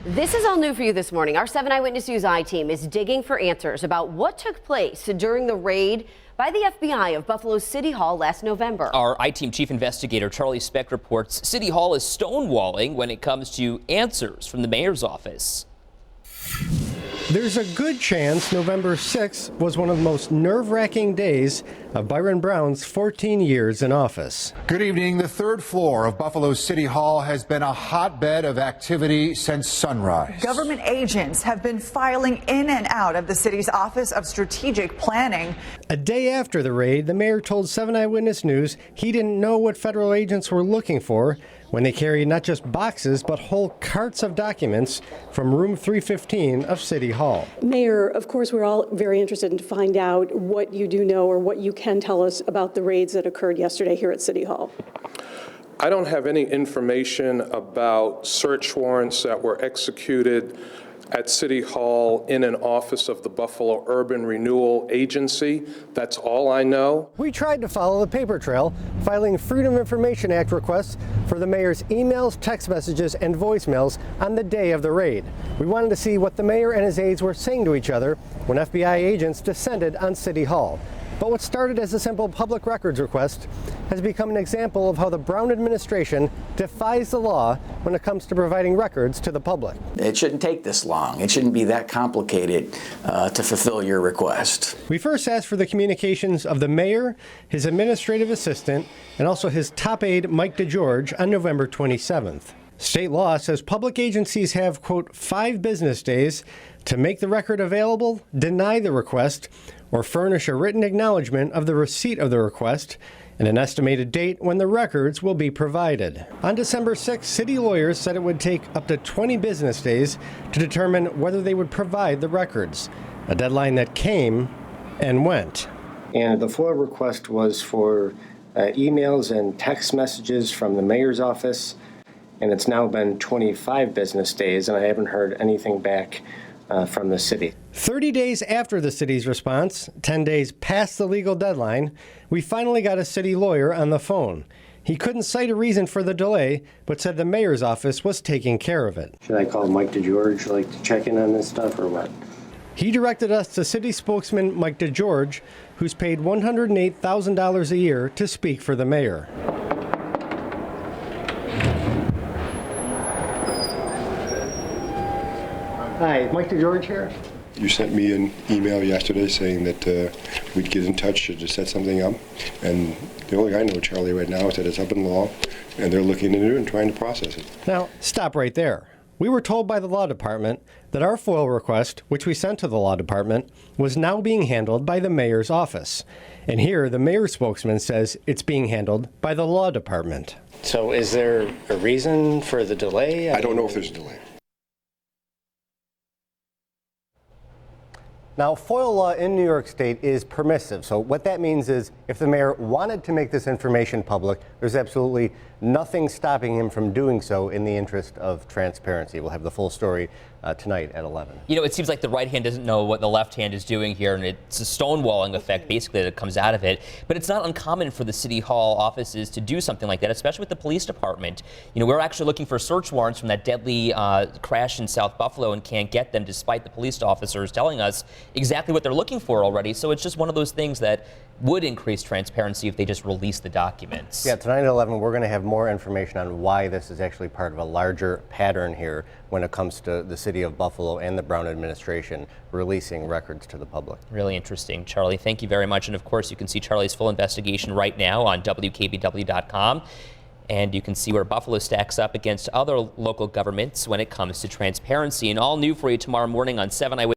This is all new for you this morning. Our 7 Eyewitness News I-team is digging for answers about what took place during the raid by the FBI of Buffalo's City Hall last November. Our I-team chief investigator Charlie Speck reports City Hall is stonewalling when it comes to answers from the mayor's office. There's a good chance November 6th was one of the most nerve-wracking days of Byron Brown's 14 years in office. Good evening. The third floor of Buffalo City Hall has been a hotbed of activity since sunrise. Government agents have been filing in and out of the city's Office of Strategic Planning. A day after the raid, the mayor told 7 Eyewitness News he didn't know what federal agents were looking for when they carried not just boxes, but whole carts of documents from room 315 of City Hall. Mayor, of course, we're all very interested in to find out what you do know or what you can tell us about the raids that occurred yesterday here at City Hall. I don't have any information about search warrants that were executed at City Hall in an office of the Buffalo Urban Renewal Agency. That's all I know. We tried to follow the paper trail, filing Freedom of Information Act requests for the mayor's emails, text messages, and voicemails on the day of the raid. We wanted to see what the mayor and his aides were saying to each other when FBI agents descended on City Hall. But what started as a simple public records request has become an example of how the Brown administration defies the law when it comes to providing records to the public. It shouldn't take this long. It shouldn't be that complicated to fulfill your request. We first asked for the communications of the mayor, his administrative assistant, and also his top aide, Mike DeGeorge, on November 27th. State law says public agencies have, quote, 5 business days to make the record available, deny the request, or furnish a written acknowledgement of the receipt of the request and an estimated date when the records will be provided. On December 6th, city lawyers said it would take up to 20 business days to determine whether they would provide the records, a deadline that came and went. And the FOIL request was for emails and text messages from the mayor's office, and it's now been 25 business days, and I haven't heard anything back from the city. 30 days after the city's response, 10 days past the legal deadline, we finally got a city lawyer on the phone. He couldn't cite a reason for the delay, but said the mayor's office was taking care of it. Should I call Mike DeGeorge to check in on this stuff or what? He directed us to city spokesman Mike DeGeorge, who's paid $108,000 a year to speak for the mayor. Hi, Mike DeGeorge here. You sent me an email yesterday saying that we'd get in touch to set something up, and the only I know, Charlie, right now is that it's up in law, and they're looking into it and trying to process it. Now, stop right there. We were told by the law department that our FOIL request, which we sent to the law department, was now being handled by the mayor's office. And here, the mayor's spokesman says it's being handled by the law department. So is there a reason for the delay? I don't know if there's a delay. Now, FOIL law in New York State is permissive. So what that means is if the mayor wanted to make this information public, there's absolutely nothing stopping him from doing so in the interest of transparency. We'll have the full story tonight at 11. You know, it seems like the right hand doesn't know what the left hand is doing here, and it's a stonewalling effect basically that comes out of it. But it's not uncommon for the City Hall offices to do something like that, especially with the police department. You know, we're actually looking for search warrants from that deadly crash in South Buffalo and can't get them despite the police officers telling us exactly what they're looking for already. So it's just one of those things that would increase transparency if they just release the documents. Yeah, tonight at 11, we're going to have more information on why this is actually part of a larger pattern here when it comes to the city of Buffalo and the Brown administration releasing records to the public. Really interesting. Charlie, thank you very much. And of course, you can see Charlie's full investigation right now on WKBW.com. And you can see where Buffalo stacks up against other local governments when it comes to transparency. And all new for you tomorrow morning on 7 Eyewitness.